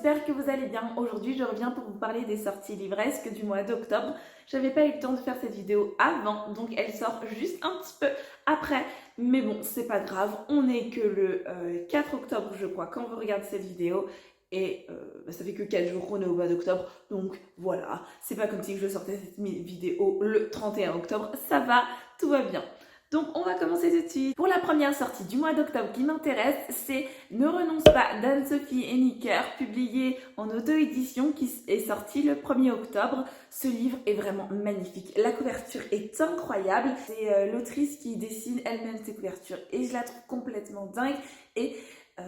j'espère que vous allez bien. Aujourd'hui, je reviens pour vous parler des sorties livresques du mois d'octobre. J'avais pas eu le temps de faire cette vidéo avant, donc elle sort juste un petit peu après. Mais bon, c'est pas grave, on n'est que le 4 octobre, je crois, quand vous regardez cette vidéo. Et ça fait que 4 jours qu'on est au mois d'octobre, donc voilà. C'est pas comme si je sortais cette vidéo le 31 octobre, ça va, tout va bien. Donc on va commencer tout de suite. Pour la première sortie du mois d'octobre qui m'intéresse, c'est Ne renonce pas d'Anne-Sophie Henniker, publié en auto-édition, qui est sorti le 1er octobre. Ce livre est vraiment magnifique. La couverture est incroyable. C'est l'autrice qui dessine elle-même ses couvertures et je la trouve complètement dingue. Et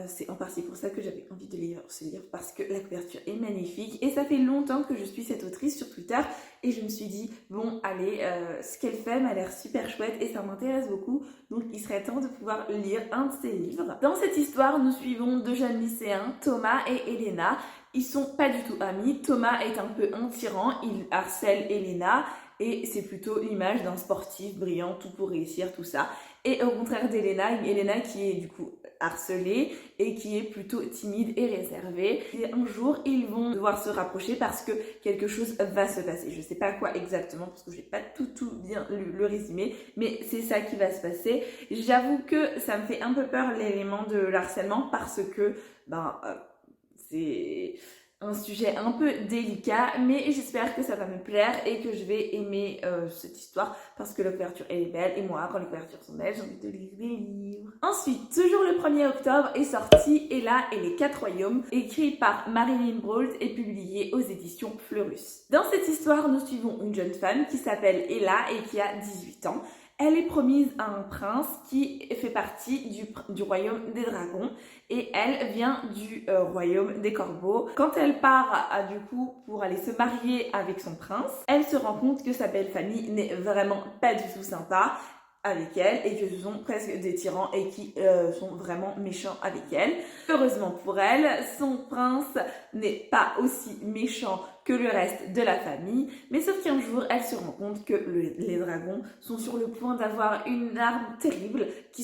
c'est en partie pour ça que j'avais envie de lire ce livre, parce que la couverture est magnifique et ça fait longtemps que je suis cette autrice sur Twitter et je me suis dit bon allez, ce qu'elle fait m'a l'air super chouette et ça m'intéresse beaucoup, donc il serait temps de pouvoir lire un de ses livres. Dans cette histoire, nous suivons deux jeunes lycéens, Thomas et Elena. Ils sont pas du tout amis. Thomas est un peu un tyran, il harcèle Elena et c'est plutôt l'image d'un sportif brillant, tout pour réussir, tout ça. Et au contraire d'Elena, Elena qui est du coup harcelée et qui est plutôt timide et réservée. Et un jour, ils vont devoir se rapprocher parce que quelque chose va se passer. Je sais pas quoi exactement parce que j'ai pas tout bien lu le résumé, mais c'est ça qui va se passer. J'avoue que ça me fait un peu peur l'élément de l'harcèlement parce que c'est un sujet un peu délicat, mais j'espère que ça va me plaire et que je vais aimer cette histoire parce que la couverture est belle et moi, quand les couvertures sont belles, j'ai envie de lire des livres. Ensuite, toujours le 1er octobre est sorti Ella et les 4 royaumes, écrit par Marilyn Brault et publié aux éditions Fleurus. Dans cette histoire, nous suivons une jeune femme qui s'appelle Ella et qui a 18 ans. Elle est promise à un prince qui fait partie du royaume des dragons et elle vient du royaume des corbeaux. Quand elle part du coup pour aller se marier avec son prince, elle se rend compte que sa belle famille n'est vraiment pas du tout sympa avec elle et que ce sont presque des tyrans et qui sont vraiment méchants avec elle. Heureusement pour elle, son prince n'est pas aussi méchant que le reste de la famille, mais sauf qu'un jour, elle se rend compte que les dragons sont sur le point d'avoir une arme terrible qui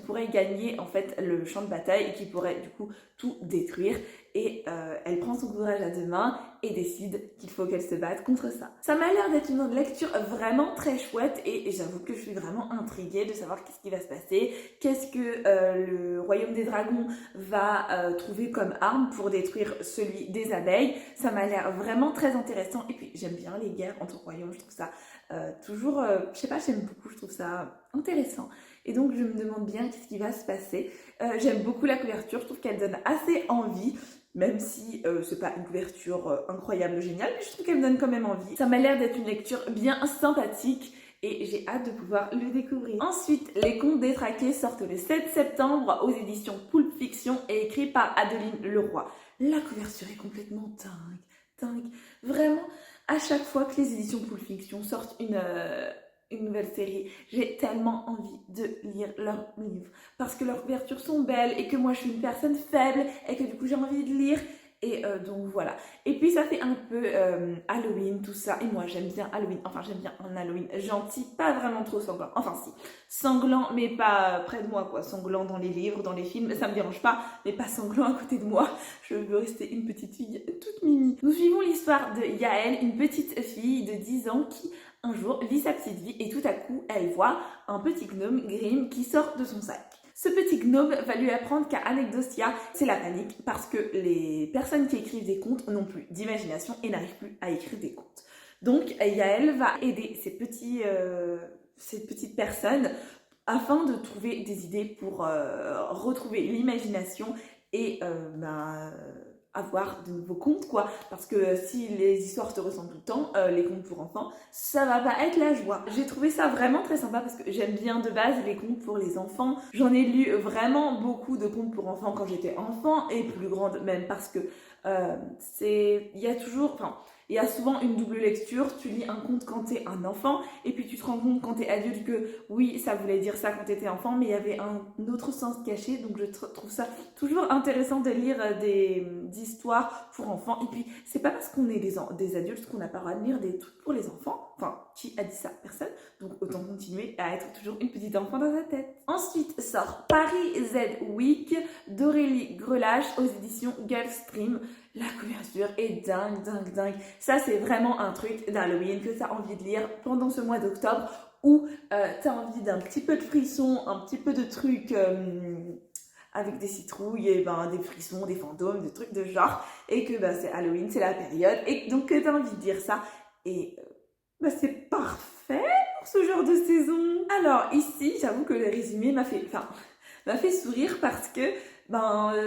pourrait gagner en fait le champ de bataille et qui pourrait du coup tout détruire. Et elle prend son courage à deux mains et décide qu'il faut qu'elle se batte contre ça. Ça m'a l'air d'être une lecture vraiment très chouette et j'avoue que je suis vraiment intriguée de savoir qu'est-ce qui va se passer, qu'est-ce que le royaume des dragons va trouver comme arme pour détruire celui des abeilles. Ça m'a l'air vraiment très intéressant et puis j'aime bien les guerres entre royaumes, je trouve ça toujours, je sais pas, j'aime beaucoup, je trouve ça intéressant. Et donc je me demande bien qu'est-ce qui va se passer. J'aime beaucoup la couverture, je trouve qu'elle donne assez envie, même si c'est pas une couverture incroyable, géniale, mais je trouve qu'elle me donne quand même envie. Ça m'a l'air d'être une lecture bien sympathique et j'ai hâte de pouvoir le découvrir. Ensuite, Les Contes détraqués sortent le 7 septembre aux éditions Pulp Fiction et écrit par Adeline Leroy. La couverture est complètement dingue. Vraiment, à chaque fois que les éditions Pulp Fiction sortent une nouvelle série, j'ai tellement envie de lire leurs livres parce que leurs couvertures sont belles et que moi je suis une personne faible et que du coup j'ai envie de lire et donc voilà. Et puis ça fait un peu Halloween, tout ça, et moi j'aime bien Halloween, enfin j'aime bien un Halloween gentil, pas vraiment trop sanglant, enfin si, sanglant mais pas près de moi quoi, sanglant dans les livres, dans les films, ça me dérange pas, mais pas sanglant à côté de moi, je veux rester une petite fille toute mimi. Nous suivons l'histoire de Yael, une petite fille de 10 ans qui un jour vit sa petite vie et tout à coup elle voit un petit gnome Grimm qui sort de son sac. Ce petit gnome va lui apprendre qu'à Anecdotia, c'est la panique parce que les personnes qui écrivent des contes n'ont plus d'imagination et n'arrivent plus à écrire des contes. Donc Yael va aider ces petites personnes afin de trouver des idées pour retrouver l'imagination et avoir de nouveaux contes quoi, parce que si les histoires te ressemblent tout le temps, les contes pour enfants, ça va pas être la joie. J'ai trouvé ça vraiment très sympa parce que j'aime bien de base les contes pour les enfants. J'en ai lu vraiment beaucoup de contes pour enfants quand j'étais enfant et plus grande même parce que il il y a souvent une double lecture. Tu lis un conte quand t'es un enfant et puis tu te rends compte quand t'es adulte que oui, ça voulait dire ça quand t'étais enfant, mais il y avait un autre sens caché. Donc je trouve ça toujours intéressant de lire des histoires pour enfants. Et puis c'est pas parce qu'on est des adultes qu'on n'a pas le droit de lire des trucs pour les enfants. Enfin, qui a dit ça? Personne. Donc autant continuer à être toujours une petite enfant dans sa tête. Ensuite sort Paris Z Week d'Aurélie Grelage aux éditions Gulfstream. La couverture est dingue, dingue, dingue. Ça, c'est vraiment un truc d'Halloween que tu as envie de lire pendant ce mois d'octobre où tu as envie d'un petit peu de frissons, un petit peu de trucs avec des citrouilles, et des frissons, des fantômes, des trucs de genre. Et que c'est Halloween, c'est la période. Et donc, tu as envie de lire ça. Et c'est parfait pour ce genre de saison. Alors, ici, j'avoue que le résumé m'a fait sourire parce que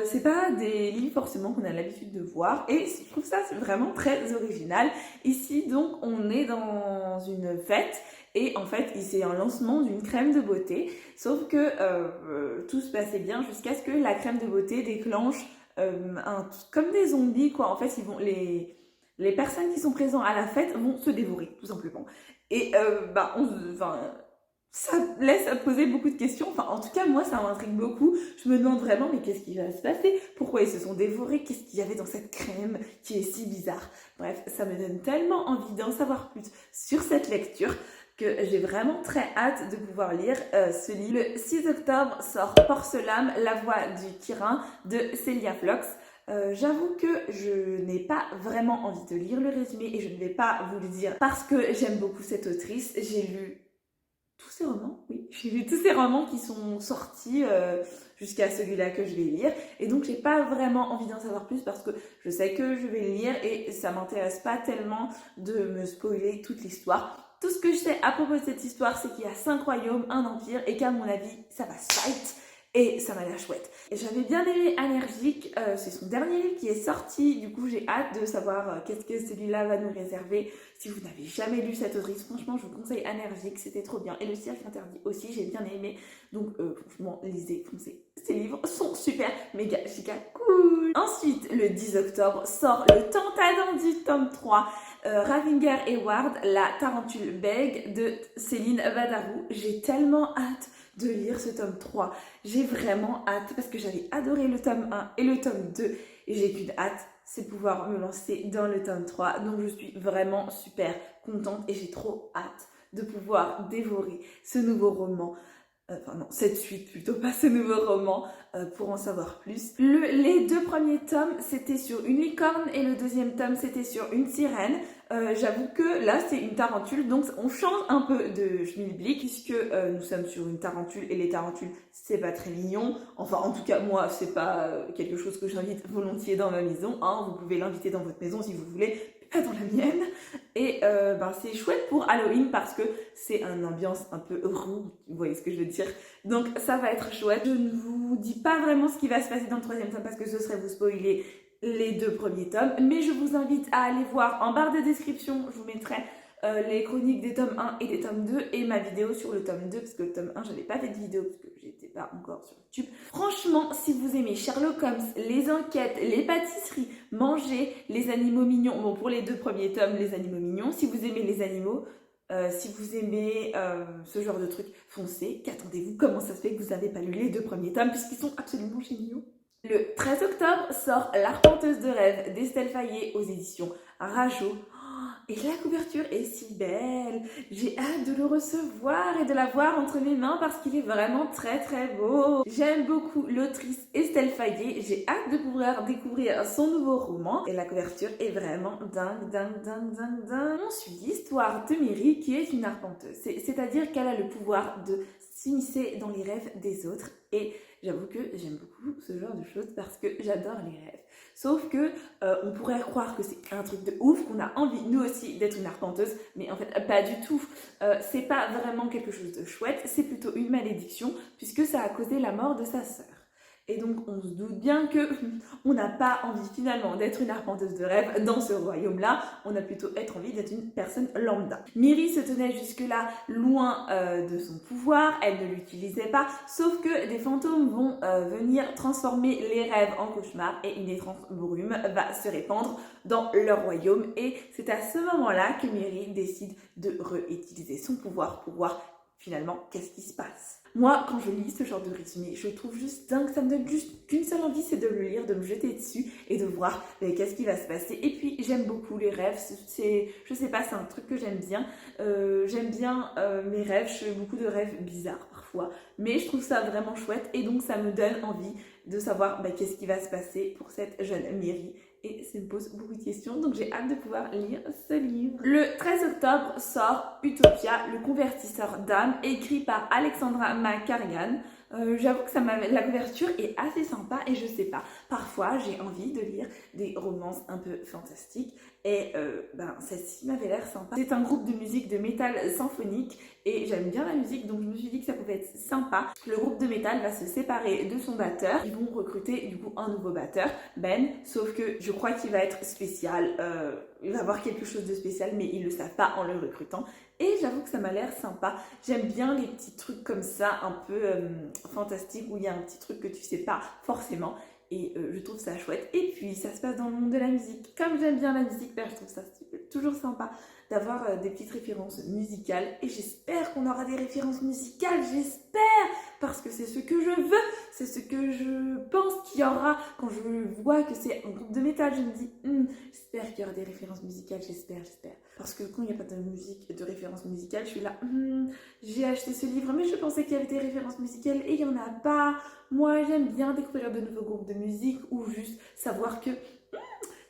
c'est pas des livres forcément qu'on a l'habitude de voir et je trouve ça vraiment très original. Ici donc on est dans une fête et en fait c'est un lancement d'une crème de beauté, sauf que tout se passait bien jusqu'à ce que la crème de beauté déclenche comme des zombies quoi. En fait ils vont les personnes qui sont présentes à la fête vont se dévorer tout simplement et ça laisse poser beaucoup de questions. Enfin, en tout cas, moi, ça m'intrigue beaucoup. Je me demande vraiment, mais qu'est-ce qui va se passer? Pourquoi ils se sont dévorés? Qu'est-ce qu'il y avait dans cette crème qui est si bizarre? Bref, ça me donne tellement envie d'en savoir plus sur cette lecture que j'ai vraiment très hâte de pouvoir lire ce livre. Le 6 octobre sort Porcelame, la voix du tyran de Célia Flox. J'avoue que je n'ai pas vraiment envie de lire le résumé et je ne vais pas vous le dire parce que j'aime beaucoup cette autrice. J'ai lu tous ces romans, oui, j'ai lu tous ces romans qui sont sortis jusqu'à celui-là que je vais lire et donc j'ai pas vraiment envie d'en savoir plus parce que je sais que je vais le lire et ça m'intéresse pas tellement de me spoiler toute l'histoire. Tout ce que je sais à propos de cette histoire, c'est qu'il y a 5 royaumes, un empire et qu'à mon avis, ça va se fight. Et ça m'a l'air chouette. Et j'avais bien aimé Allergique, c'est son dernier livre qui est sorti, du coup j'ai hâte de savoir qu'est-ce que celui-là va nous réserver. Si vous n'avez jamais lu cette autrice, franchement je vous conseille Allergique, c'était trop bien. Et Le Cirque Interdit aussi, j'ai bien aimé. Donc franchement, lisez, foncez. Ces livres sont super, méga, giga cool. Ensuite, le 10 octobre, sort Le Tentadent du tome 3. Ravinger et Ward, la tarentule bègue de Céline Vadarou. J'ai tellement hâte de lire ce tome 3. J'ai vraiment hâte parce que j'avais adoré le tome 1 et le tome 2 et j'ai qu'une hâte, c'est pouvoir me lancer dans le tome 3. Donc je suis vraiment super contente et j'ai trop hâte de pouvoir dévorer ce nouveau roman. Cette suite plutôt, pas ce nouveau roman, pour en savoir plus. Les 2 premiers tomes, c'était sur une licorne et le 2e tome, c'était sur une sirène. J'avoue que là, c'est une tarentule, donc on change un peu de schmilblick puisque nous sommes sur une tarentule et les tarentules, c'est pas très mignon. Enfin, en tout cas, moi, c'est pas quelque chose que j'invite volontiers dans ma maison. Hein. Vous pouvez l'inviter dans votre maison si vous voulez, pas dans la mienne. Et c'est chouette pour Halloween parce que c'est une ambiance un peu roux, vous voyez ce que je veux dire. Donc ça va être chouette. Je ne vous dis pas vraiment ce qui va se passer dans le 3e tome parce que ce serait vous spoiler les 2 premiers tomes. Mais je vous invite à aller voir en barre de description, je vous mettrai les chroniques des tomes 1 et des tomes 2 et ma vidéo sur le tome 2 parce que le tome 1 j'avais pas fait de vidéo parce que j'étais pas encore sur YouTube. Franchement, si vous aimez Sherlock Holmes, les enquêtes, les pâtisseries, manger, les animaux mignons, bon pour les 2 premiers tomes les animaux mignons, si vous aimez les animaux, si vous aimez ce genre de trucs, foncez, qu'attendez-vous? Comment ça se fait que vous n'avez pas lu les 2 premiers tomes puisqu'ils sont absolument géniaux? Le 13 octobre sort L'Arpenteuse de rêve d'Estelle Fayet aux éditions Rajo. Et la couverture est si belle. J'ai hâte de le recevoir et de l'avoir entre mes mains parce qu'il est vraiment très très beau. J'aime beaucoup l'autrice Estelle Fayet. J'ai hâte de pouvoir découvrir son nouveau roman. Et la couverture est vraiment dingue, dingue, dingue, dingue, dingue. On suit l'histoire de Miri qui est une arpenteuse. C'est-à-dire qu'elle a le pouvoir de s'immiscer dans les rêves des autres. Et j'avoue que j'aime beaucoup ce genre de choses parce que j'adore les rêves. Sauf que on pourrait croire que c'est un truc de ouf, qu'on a envie nous aussi d'être une arpenteuse, mais en fait pas du tout. C'est pas vraiment quelque chose de chouette, c'est plutôt une malédiction puisque ça a causé la mort de sa sœur. Et donc on se doute bien que on n'a pas envie finalement d'être une arpenteuse de rêve dans ce royaume-là, on a plutôt envie d'être une personne lambda. Miri se tenait jusque-là loin de son pouvoir, elle ne l'utilisait pas, sauf que des fantômes vont venir transformer les rêves en cauchemars et une étrange brume va se répandre dans leur royaume et c'est à ce moment-là que Miri décide de réutiliser son pouvoir pour voir finalement qu'est-ce qui se passe. Moi, quand je lis ce genre de résumé, je trouve juste dingue, ça me donne juste qu'une seule envie, c'est de le lire, de me jeter dessus et de voir qu'est-ce qui va se passer. Et puis, j'aime beaucoup les rêves, je sais pas, c'est un truc que j'aime bien. J'aime bien mes rêves, je fais beaucoup de rêves bizarres parfois, mais je trouve ça vraiment chouette et donc ça me donne envie de savoir qu'est-ce qui va se passer pour cette jeune Miri. Et ça me pose beaucoup de questions, donc j'ai hâte de pouvoir lire ce livre. Le 13 octobre sort Utopia, le convertisseur d'âme, écrit par Alexandra McCarrigan. J'avoue que la couverture est assez sympa et je sais pas, parfois j'ai envie de lire des romances un peu fantastiques et celle-ci m'avait l'air sympa. C'est un groupe de musique de métal symphonique et j'aime bien la musique donc je me suis dit que ça pouvait être sympa. Le groupe de métal va se séparer de son batteur, ils vont recruter du coup un nouveau batteur, Ben, sauf que je crois qu'il va être spécial, il va avoir quelque chose de spécial mais ils le savent pas en le recrutant. Et j'avoue que ça m'a l'air sympa. J'aime bien les petits trucs comme ça, un peu fantastiques, où il y a un petit truc que tu sais pas forcément. Et je trouve ça chouette. Et puis, ça se passe dans le monde de la musique. Comme j'aime bien la musique, je trouve ça toujours sympa d'avoir des petites références musicales. Et j'espère qu'on aura des références musicales, j'espère, parce que c'est ce que je veux, c'est ce que je pense qu'il y aura. Quand je vois que c'est un groupe de métal, je me dis, j'espère qu'il y aura des références musicales, j'espère. Parce que quand il n'y a pas de musique, de références musicales, je suis là, j'ai acheté ce livre, mais je pensais qu'il y avait des références musicales et il n'y en a pas. Moi, j'aime bien découvrir de nouveaux groupes de musique ou juste savoir que,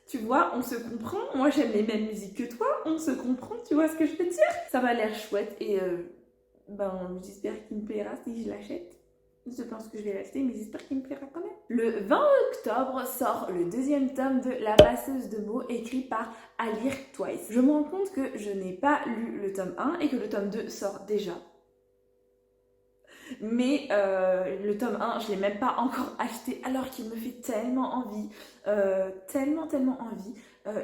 tu vois, on se comprend. Moi, j'aime les mêmes musiques que toi, on se comprend, tu vois ce que je veux dire? Ça m'a l'air chouette et j'espère qu'il me plaira si je l'achète. Je pense que je vais l'acheter, mais j'espère qu'il me plaira quand même. Le 20 octobre sort le deuxième tome de La passeuse de mots, écrit par À lire Twice. Je me rends compte que je n'ai pas lu le tome 1 et que le tome 2 sort déjà. Mais le tome 1, je ne l'ai même pas encore acheté alors qu'il me fait tellement envie. Tellement envie.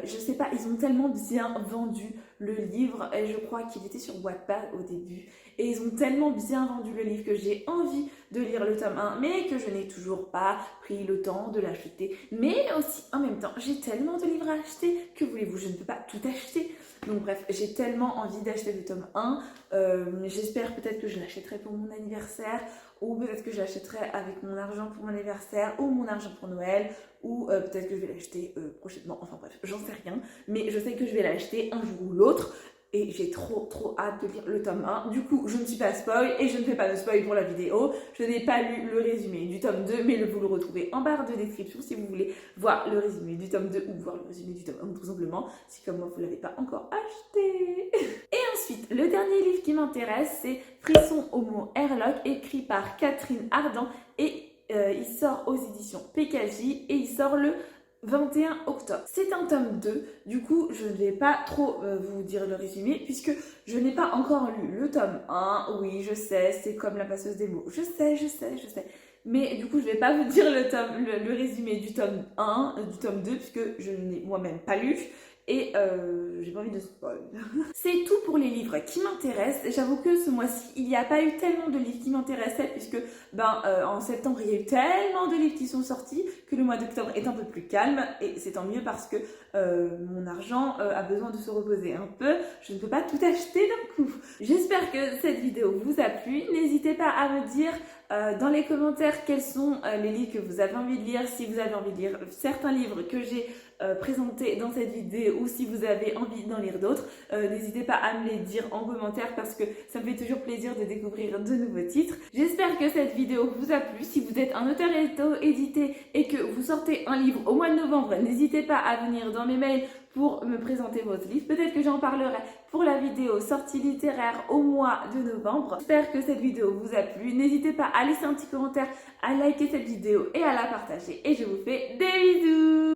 Je sais pas, ils ont tellement bien vendu le livre et je crois qu'il était sur Wattpad au début. Et ils ont tellement bien vendu le livre que j'ai envie de lire le tome 1 mais que je n'ai toujours pas pris le temps de l'acheter. Mais aussi, en même temps, j'ai tellement de livres à acheter, que voulez-vous, je ne peux pas tout acheter. Donc bref, j'ai tellement envie d'acheter le tome 1. J'espère peut-être que je l'achèterai pour mon anniversaire ou peut-être que je l'achèterai avec mon argent pour mon anniversaire ou mon argent pour Noël ou peut-être que je vais l'acheter prochainement. Enfin bref, j'en sais rien. Mais je sais que je vais l'acheter un jour ou l'autre. Et j'ai trop hâte de lire le tome 1. Du coup, je ne suis pas spoil et je ne fais pas de spoil pour la vidéo. Je n'ai pas lu le résumé du tome 2, mais vous le retrouvez en barre de description si vous voulez voir le résumé du tome 2 ou voir le résumé du tome 1, tout simplement, si comme moi vous ne l'avez pas encore acheté. Et ensuite, le dernier livre qui m'intéresse, c'est Frisson au mot Herlock, écrit par Catherine Ardan et il sort aux éditions PKJ et il sort le 21 octobre. C'est un tome 2, du coup je ne vais pas trop vous dire le résumé puisque je n'ai pas encore lu le tome 1. Oui, je sais, c'est comme La passeuse des mots, je sais. Mais du coup je ne vais pas vous dire le résumé du tome 1, du tome 2 puisque je ne l'ai moi-même pas lu. Et j'ai pas envie de spoil. C'est tout pour les livres qui m'intéressent. J'avoue que ce mois-ci, il n'y a pas eu tellement de livres qui m'intéressaient puisque en septembre, il y a eu tellement de livres qui sont sortis que le mois d'octobre est un peu plus calme et c'est tant mieux parce que mon argent a besoin de se reposer un peu. Je ne peux pas tout acheter d'un coup. J'espère que cette vidéo vous a plu. N'hésitez pas à me dire dans les commentaires quels sont les livres que vous avez envie de lire, si vous avez envie de lire certains livres que j'ai présentés dans cette vidéo ou si vous avez envie d'en lire d'autres. N'hésitez pas à me les dire en commentaire parce que ça me fait toujours plaisir de découvrir de nouveaux titres. J'espère que cette vidéo vous a plu. Si vous êtes un auteur édité et que vous sortez un livre au mois de novembre, n'hésitez pas à venir dans mes mails pour me présenter votre livre. Peut-être que j'en parlerai pour la vidéo sortie littéraire au mois de novembre. J'espère que cette vidéo vous a plu. N'hésitez pas à laisser un petit commentaire, à liker cette vidéo et à la partager. Et je vous fais des bisous!